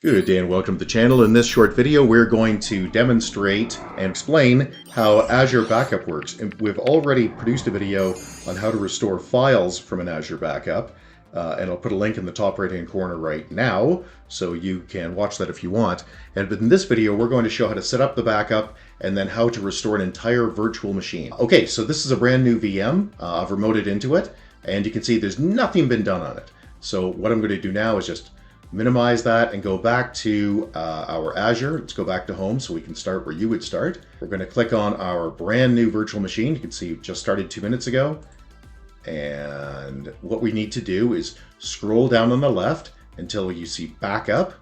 Good day and welcome to the channel. In this short video, we're going to demonstrate and explain how Azure Backup works. And we've already produced a video on how to restore files from an Azure Backup. And I'll put a link in the top right-hand corner right now, so you can watch that if you want. And in this video, we're going to show how to set up the backup and then how to restore an entire virtual machine. Okay, so this is a brand new VM. I've remoted into it, and you can see there's nothing been done on it. So what I'm going to do now is just minimize that and go back to our Azure. Let's go back to home so we can start where you would start. We're going to click on our brand new virtual machine. You can see it just started 2 minutes ago. And what we need to do is scroll down on the left until you see backup.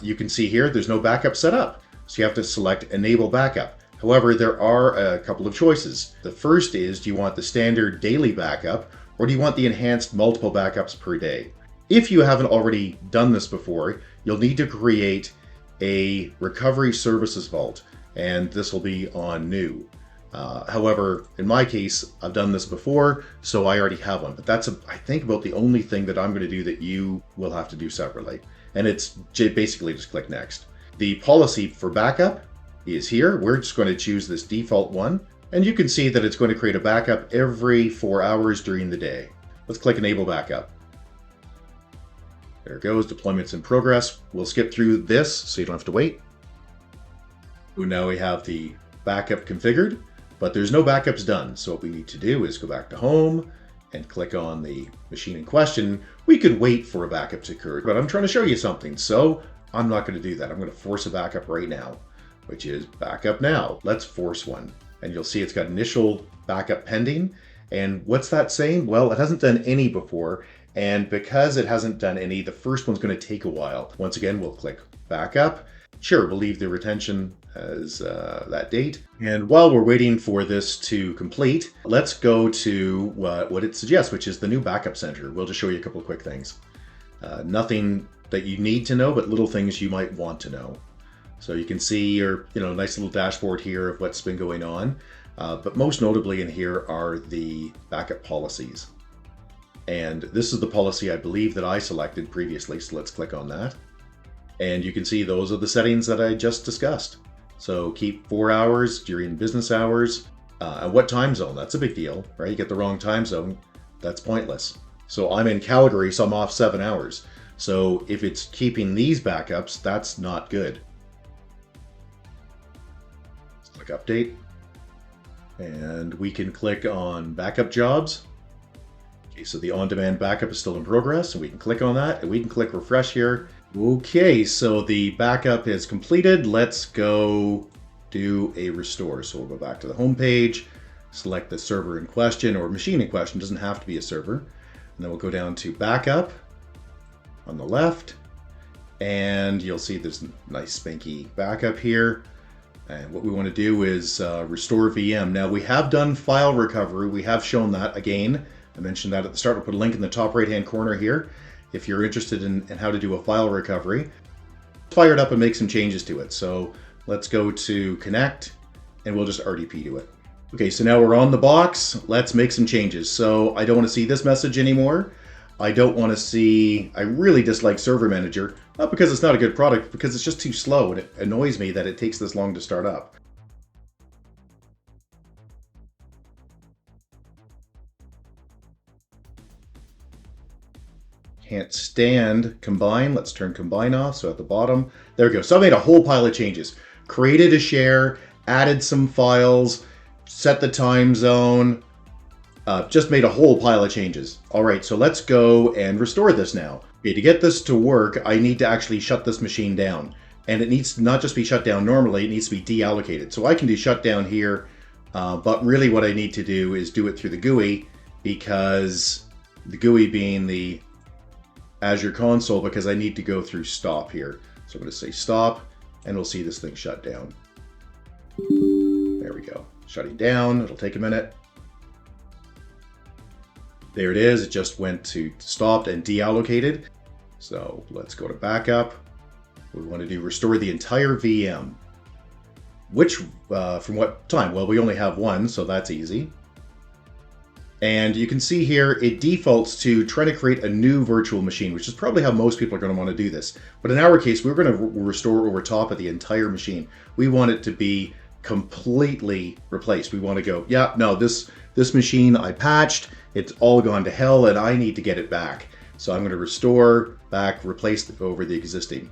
You can see here there's no backup set up. So you have to select enable backup. However, there are a couple of choices. The first is, do you want the standard daily backup or do you want the enhanced multiple backups per day? If you haven't already done this before, you'll need to create a recovery services vault, and this will be on new. However, in my case, I've done this before, so I already have one. But that's, I think, about the only thing that I'm going to do that you will have to do separately. And it's basically just click next. The policy for backup is here. We're just going to choose this default one, and you can see that it's going to create a backup every 4 hours during the day. Let's click enable backup. There it goes, deployment's in progress. We'll skip through this so you don't have to wait. Now we have the backup configured, but there's no backups done. So what we need to do is go back to home and click on the machine in question. We could wait for a backup to occur, but I'm trying to show you something, so I'm not going to do that. I'm going to force a backup right now, which is backup now. Let's force one. And you'll see it's got initial backup pending. And what's that saying? Well, it hasn't done any before. And because it hasn't done any, the first one's going to take a while. Once again, we'll click backup. Sure, we'll leave the retention as that date. And while we're waiting for this to complete, let's go to what it suggests, which is the new backup center. We'll just show you a couple of quick things. Nothing that you need to know, but little things you might want to know. So you can see your nice little dashboard here of what's been going on. But most notably in here are the backup policies. And this is the policy I believe that I selected previously, so let's click on that. And you can see those are the settings that I just discussed. So keep 4 hours during business hours. And what time zone? That's a big deal, right? You get the wrong time zone, that's pointless. So I'm in Calgary, so I'm off 7 hours. So if it's keeping these backups, that's not good. Let's click update. And we can click on backup jobs. So the on-demand backup is still in progress, and we can click on that, and we can click refresh here. Okay, so the backup is completed. Let's go do a restore. So we'll go back to the home page, select the server in question or machine in question. It doesn't have to be a server. And then we'll go down to backup on the left, and you'll see there's a nice spanky backup here. And what we want to do is restore VM. Now we have done file recovery. We have shown that again. I mentioned that at the start. I'll put a link in the top right-hand corner here if you're interested in how to do a file recovery. Fire it up and make some changes to it. So let's go to connect, and we'll just RDP to it. Okay, so now we're on the box. Let's make some changes. So I don't want to see this message anymore. I don't want to see, I really dislike Server Manager, not because it's not a good product, because it's just too slow, and it annoys me that it takes this long to start up. Can't stand combine. Let's turn combine off. So at the bottom, there we go. So I made a whole pile of changes. Created a share, added some files, set the time zone, just made a whole pile of changes. All right, so let's go and restore this now. Okay, to get this to work, I need to actually shut this machine down. And it needs to not just be shut down normally, it needs to be deallocated. So I can do shutdown here, but really what I need to do is do it through the GUI, because the GUI being the Azure console, because I need to go through stop here. So I'm going to say stop, and we'll see this thing shut down. There we go. Shutting down. It'll take a minute. There it is. It just went to stopped and deallocated. So let's go to backup. We want to do restore the entire VM. Which, from what time? Well, we only have one, so that's easy. And you can see here, it defaults to trying to create a new virtual machine, which is probably how most people are going to want to do this. But in our case, we're going to restore over top of the entire machine. We want it to be completely replaced. We want to go, yeah, no, this machine I patched, it's all gone to hell and I need to get it back. So I'm going to restore back, replace over the existing.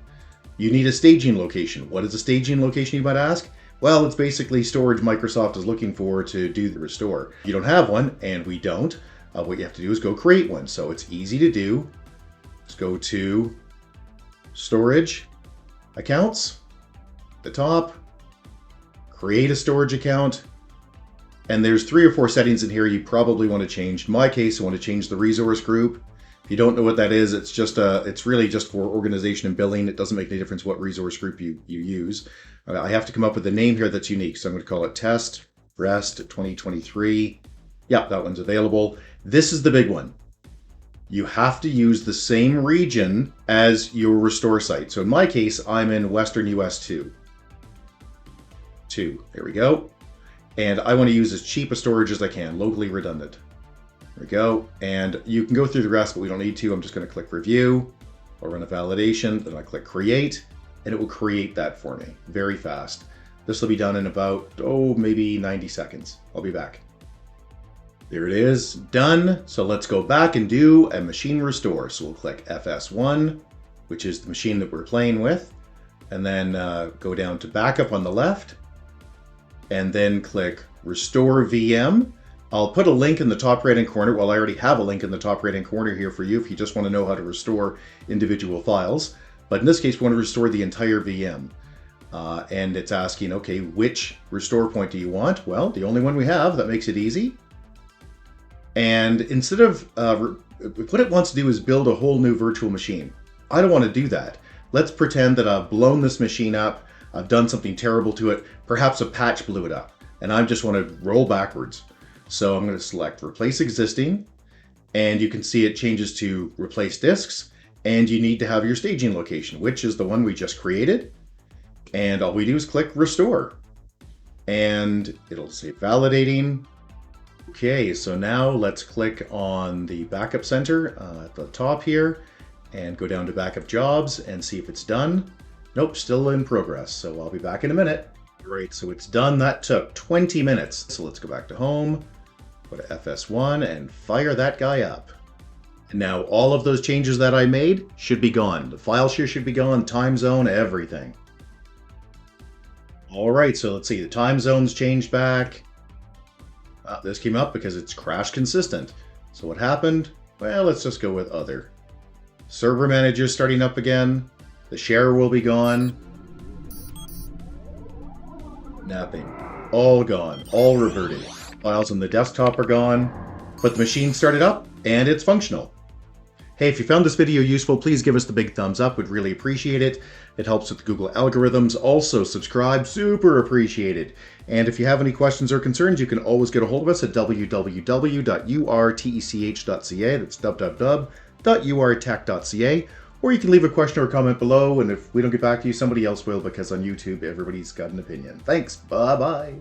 You need a staging location. What is a staging location, you might ask? Well, it's basically storage Microsoft is looking for to do the restore. You don't have one, and we don't. What you have to do is go create one. So it's easy to do. Let's go to storage accounts, the top, create a storage account. And there's 3 or 4 settings in here you probably want to change. In my case, I want to change the resource group. If you don't know what that is, it's really just for organization and billing. It doesn't make any difference what resource group you use. I have to come up with a name here that's unique. So I'm going to call it Test REST 2023. Yeah, that one's available. This is the big one. You have to use the same region as your restore site. So in my case, I'm in Western US 2. There we go. And I want to use as cheap a storage as I can, locally redundant. There we go. And you can go through the rest, but we don't need to. I'm just going to click review. I'll run a validation. Then I click create, and it will create that for me very fast. This will be done in about, maybe 90 seconds. I'll be back. There it is, done. So let's go back and do a machine restore. So we'll click FS1, which is the machine that we're playing with. And then go down to backup on the left. And then click restore VM. I'll put a link in the top right-hand corner. Well, I already have a link in the top right-hand corner here for you if you just want to know how to restore individual files. But in this case, we want to restore the entire VM. And it's asking, okay, which restore point do you want? Well, the only one we have, that makes it easy. And instead of, what it wants to do is build a whole new virtual machine. I don't want to do that. Let's pretend that I've blown this machine up. I've done something terrible to it. Perhaps a patch blew it up. And I just want to roll backwards. So I'm going to select replace existing, and you can see it changes to replace disks, and you need to have your staging location, which is the one we just created. And all we do is click restore, and it'll say validating. Okay, so now let's click on the backup center at the top here and go down to backup jobs and see if it's done. Nope, still in progress. So I'll be back in a minute. Great, so it's done. That took 20 minutes. So let's go back to home. Go to FS1 and fire that guy up. And now all of those changes that I made should be gone. The file share should be gone, time zone, everything. All right, so let's see, the time zone's changed back. This came up because it's crash consistent. So what happened? Well, let's just go with other. Server manager starting up again. The share will be gone. Nothing. All gone, all reverted. Files on the desktop are gone, but the machine started up and it's functional. Hey, if you found this video useful, please give us the big thumbs up. We'd really appreciate it. It helps with the Google algorithms. Also, subscribe, super appreciated. And if you have any questions or concerns, you can always get a hold of us at www.urtech.ca. That's www.urtech.ca. Or you can leave a question or comment below, and if we don't get back to you, somebody else will, because on YouTube, everybody's got an opinion. Thanks. Bye-bye.